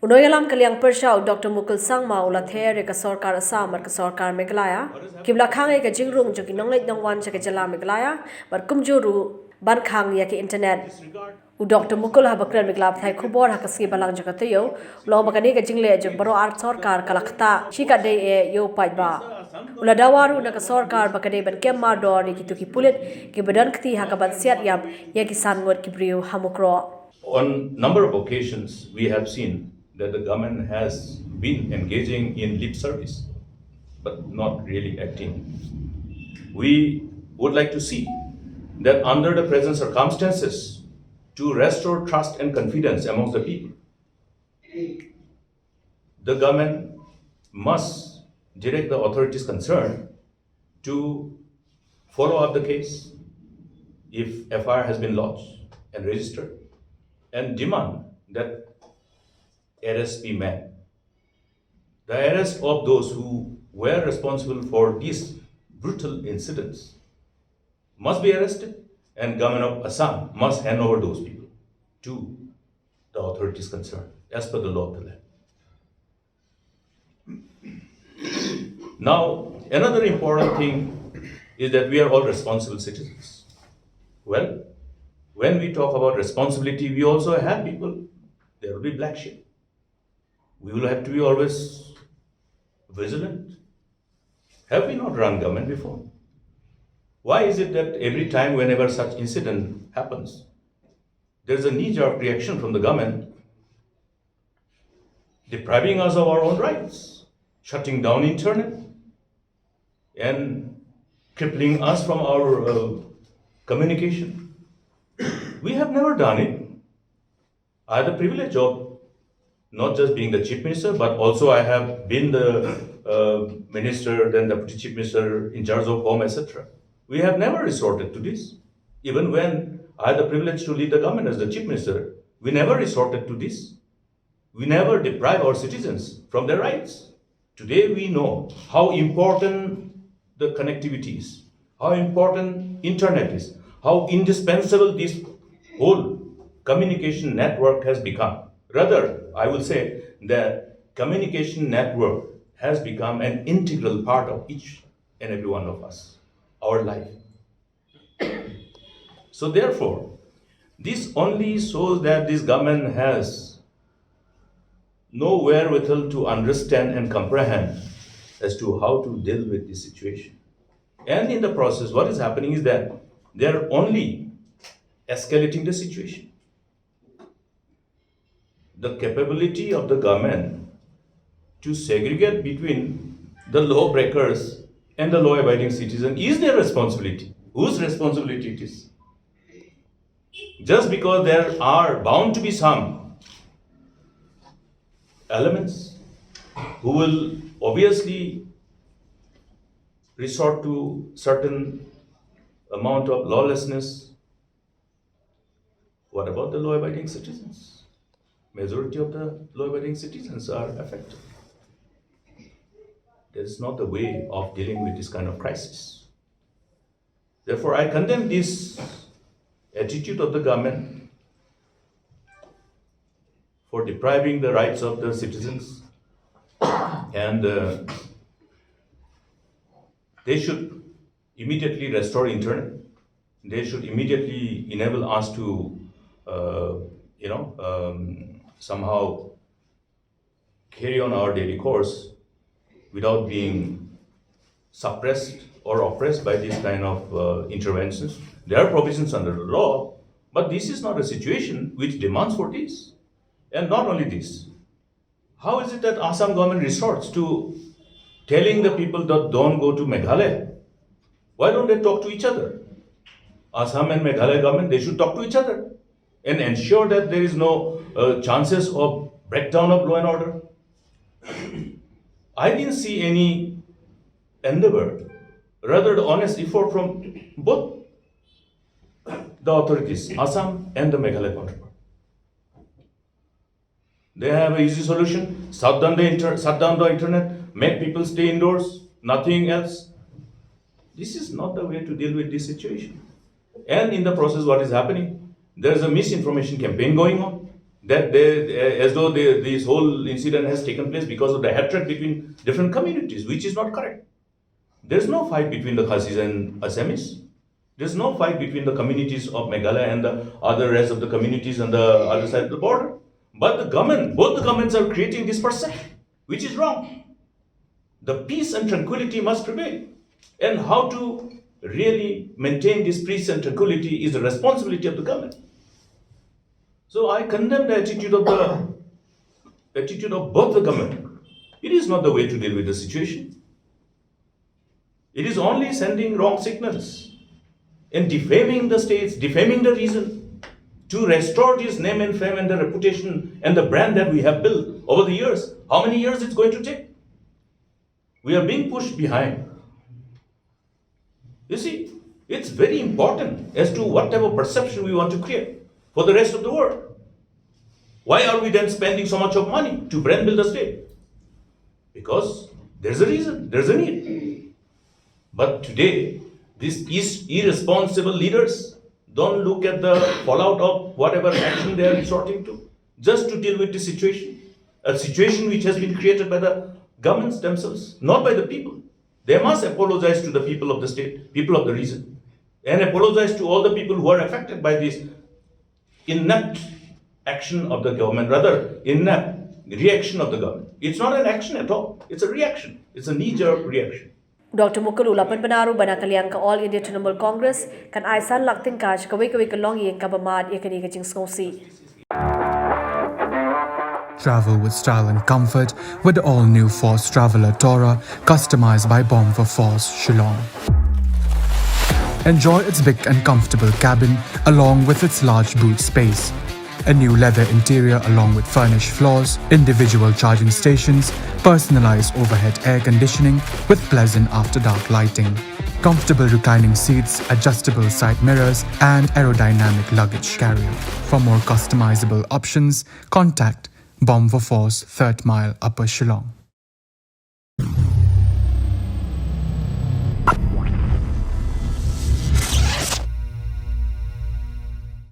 Unoyalam kaliang pershaw Dr. Mukul sangma ula there ka Sorkar Assam ka Sorkar Meghalaya kibla Khang ka jingrung jo kinong leit nong wan cha ka jala Meghalaya bar kumjuru ban Khang ya ki internet u Dr. Mukul ha bakran Meghalap thai khubor ha kaski balang jo katayo lo bakani ka jingle jo baro art Sorkar kalakta shika dei e yo pai ba ula dawaru na ka Sorkar bakade ban kemma dor ni kituki pulit ki badan kti ha ka ban siat yap ya ki sangot ki brio hamukro. On number of occasions, we have seen that the government has been engaging in lip service, but not really acting. We would like to see that under the present circumstances, to restore trust and confidence amongst the people, the government must direct the authorities concerned to follow up the case if FIR has been lodged and registered, and demand that arrests be made. The arrest of those who were responsible for these brutal incidents must be arrested, and government of Assam must hand over those people to the authorities concerned as per the law of the land. Now, another important thing is that we are all responsible citizens. Well, when we talk about responsibility, we also have people, there will be black sheep. We will have to be always vigilant. Have we not run government before? Why is it that every time whenever such incident happens, there is a knee-jerk reaction from the government depriving us of our own rights, shutting down internet, and crippling us from our communication? We have never done it. I had the privilege of not just being the chief minister, but also I have been the minister, then the deputy chief minister in charge of home, etc. We have never resorted to this. Even when I had the privilege to lead the government as the chief minister, we never resorted to this. We never deprive our citizens from their rights. Today we know how important the connectivity is, how important internet is, how indispensable this whole communication network has become. Rather, I will say that communication network has become an integral part of each and every one of us, our life. So therefore, this only shows that this government has no wherewithal to understand and comprehend as to how to deal with this situation. And in the process, what is happening is that they are only escalating the situation. The capability of the government to segregate between the lawbreakers and the law-abiding citizen is their responsibility. Whose responsibility it is? Just because there are bound to be some elements who will obviously resort to certain amount of lawlessness. What about the law-abiding citizens? Majority of the law-abiding citizens are affected. That is not the way of dealing with this kind of crisis. Therefore, I condemn this attitude of the government for depriving the rights of the citizens, and they should immediately restore internet. They should immediately enable us to somehow carry on our daily course without being suppressed or oppressed by these kind of interventions. There are provisions under the law, but this is not a situation which demands for this. And not only this, how is it that Assam government resorts to telling the people that don't go to Meghalaya? Why don't they talk to each other? Assam and Meghalaya government, they should talk to each other and ensure that there is no chances of breakdown of law and order. I didn't see any endeavor, rather the honest effort from both the authorities, Assam and the Meghalaya counterpart. They have an easy solution: shut down the internet, make people stay indoors, nothing else. This is not the way to deal with this situation. And in the process, what is happening? There is a misinformation campaign going on. that as though this whole incident has taken place because of the hatred between different communities, which is not correct. There's no fight between the Khasis and Assamese. There's no fight between the communities of Meghalaya and the other rest of the communities on the other side of the border. But the government, both the governments are creating this perception, which is wrong. The peace and tranquility must prevail. And how to really maintain this peace and tranquility is the responsibility of the government. So I condemn the attitude of both the government. It is not the way to deal with the situation. It is only sending wrong signals and defaming the states, defaming the region to restore this name and fame and the reputation and the brand that we have built over the years. How many years it's going to take? We are being pushed behind. You see, it's very important as to what type of perception we want to create for the rest of the world. Why are we then spending so much of money to brand build a state? Because there's a reason, there's a need. But today, these irresponsible leaders don't look at the fallout of whatever action they are resorting to, just to deal with the situation. A situation which has been created by the governments themselves, not by the people. They must apologize to the people of the state, people of the region, and apologize to all the people who are affected by this inept action of the government, rather inept reaction of the government. It's not an action at all. It's a reaction. It's a knee-jerk reaction. Dr. Mukul ulapan penaru banakaliang ka All India Trinamool Congress kan aisan lakting kaj kawi ka long yeng kabamad yakani ka jing skosi. Travel with style and comfort with the all-new Force Traveller Tourer, customized by Bomb for Force, Shillong. Enjoy its big and comfortable cabin along with its large boot space. A new leather interior along with furnished floors, individual charging stations, personalized overhead air conditioning with pleasant after-dark lighting, comfortable reclining seats, adjustable side mirrors, and aerodynamic luggage carrier. For more customizable options, contact Bomb for Force, 3rd Mile, Upper Shillong.